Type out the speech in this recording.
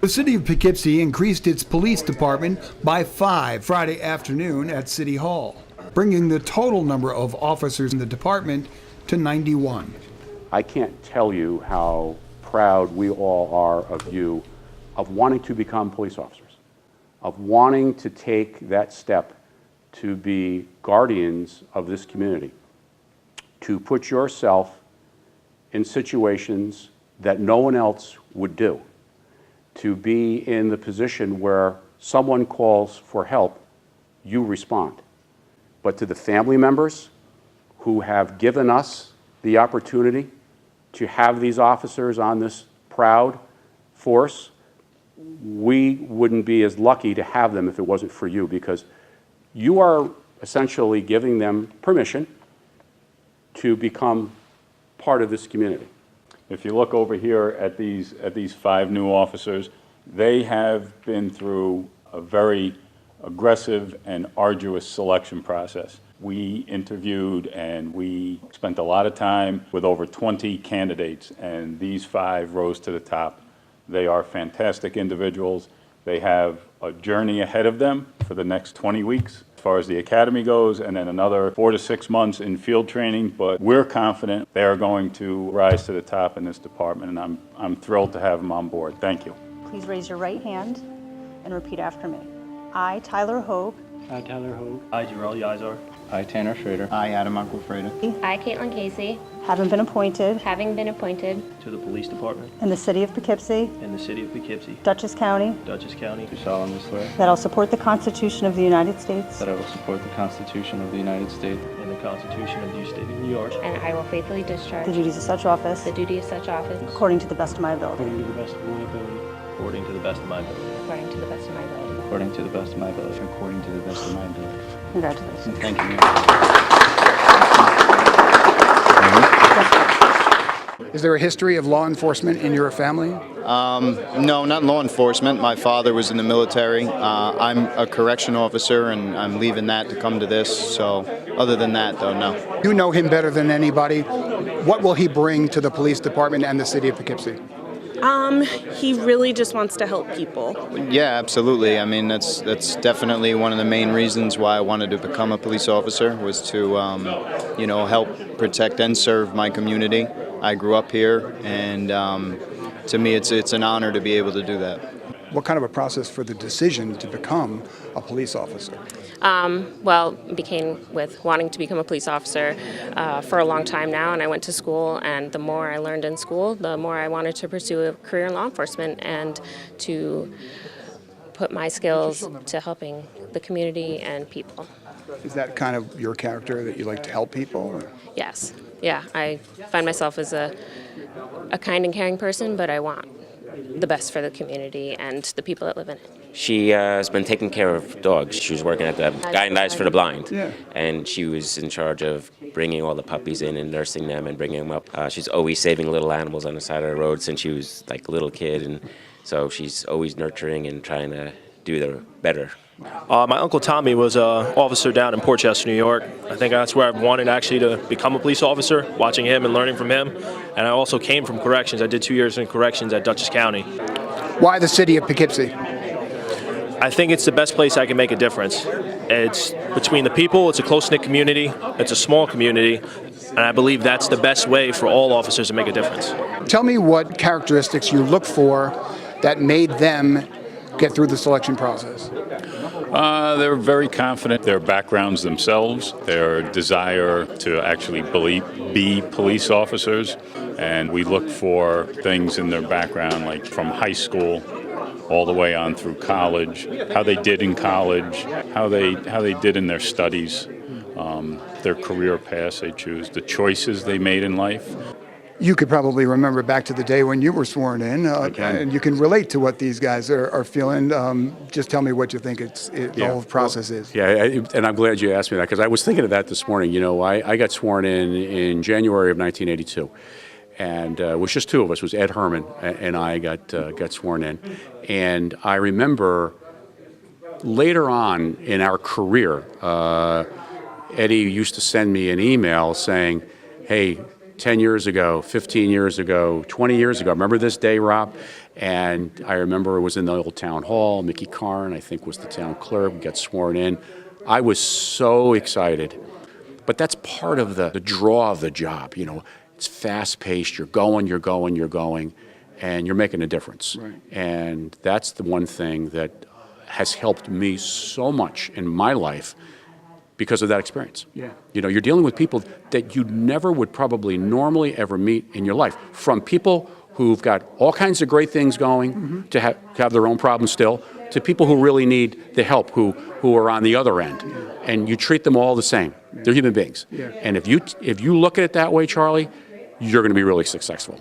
The city of Poughkeepsie increased its police department by 5 Friday afternoon at City Hall, bringing the total number of officers in the department to 91. I can't tell you how proud we all are of you, of wanting to become police officers, of wanting to take that step to be guardians of this community, to put yourself in situations that no one else would do, to be in the position where someone calls for help, you respond. But to the family members who have given us the opportunity to have these officers on this proud force, we wouldn't be as lucky to have them if it wasn't for you, because you are essentially giving them permission to become part of this community. If you look over here at these 5 new officers, they have been through a very aggressive and arduous selection process. We interviewed and we spent a lot of time with over 20 candidates, and these 5 rose to the top. They are fantastic individuals. They have a journey ahead of them for the next 20 weeks as far as the academy goes, and then another 4 to 6 months in field training. But we're confident they are going to rise to the top in this department, and I'm thrilled to have them on board. Thank you. Please raise your right hand and repeat after me. I, Tyler Hogue. I, Tyler Hogue. I, Jarrell Yazar. I, Tanner Schrader. I, Adam Uncle-Freda. I, Caitlin Casey. Having been appointed To the Police Department. in the city of Poughkeepsie, In the City of Poughkeepsie. Dutchess County, Dutchess County. Do solemnly swear that I'll support the Constitution of the United States that I will support the Constitution of the United States And the Constitution of the State of New York. And I will faithfully discharge the duties of such office the duty of such office according to the best of my ability. according to the best of my ability. According to the best of my ability. according to the best of my ability. According to the best of my ability. According to the best of my ability. Congratulations. Thank you, Mayor. Is there a history of law enforcement in your family? No, not law enforcement. My father was in the military. I'm a correction officer, and I'm leaving that to come to this. So other than that, though, no. You know him better than anybody. What will he bring to the police department and the city of Poughkeepsie? He really just wants to help people. Yeah, absolutely. I mean, that's definitely one of the main reasons why I wanted to become a police officer, was to, help protect and serve my community. I grew up here, and to me, it's an honor to be able to do that. What kind of a process for the decision to become a police officer? Well, became with wanting to become a police officer for a long time now, and I went to school, and the more I learned in school, the more I wanted to pursue a career in law enforcement and to put my skills to helping the community and people. Is that kind of your character, that you like to help people? Or? Yes. Yeah, I find myself as a kind and caring person, but I want the best for the community and the people that live in it. She has been taking care of dogs. She was working at the Guiding Lights for the Blind, Yeah. and she was in charge of bringing all the puppies in and nursing them and bringing them up. She's always saving little animals on the side of the road since she was like a little kid, and so she's always nurturing and trying to do the better. My Uncle Tommy was an officer down in Port Chester, New York. I think that's where I've wanted actually to become a police officer, watching him and learning from him. And I also came from corrections. I did 2 years in corrections at Dutchess County. Why the city of Poughkeepsie? I think it's the best place I can make a difference. It's between the people, it's a close-knit community, it's a small community, and I believe that's the best way for all officers to make a difference. Tell me what characteristics you look for that made them get through the selection process. They're very confident, their backgrounds themselves, their desire to actually be police officers, and we look for things in their background, like from high school all the way on through college, how they did in college, how they did in their studies, their career paths they choose, the choices they made in life. You could probably remember back to the day when you were sworn in, and you can relate to what these guys are feeling. Just tell me what you think the whole process is. Yeah, and I'm glad you asked me that, because I was thinking of that this morning. You know, I got sworn in January of 1982, and it was just two of us. It was Ed Herman and I got sworn in, and I remember later on in our career, Eddie used to send me an email saying, "Hey, 10 years ago, 15 years ago, 20 years ago. Remember this day, Rob? And I remember it was in the old town hall. Mickey Karn, I think, was the town clerk. We got sworn in. I was so excited. But that's part of the draw of the job. You know, it's fast-paced. You're going, and you're making a difference. Right. And that's the one thing that has helped me so much in my life because of that experience. Yeah. You know, you're dealing with people that you never would probably normally ever meet in your life. From people who've got all kinds of great things going to have their own problems still, to people who really need the help, who are on the other end. And you treat them all the same. They're human beings. Yeah. And if you look at it that way, Charlie, you're going to be really successful.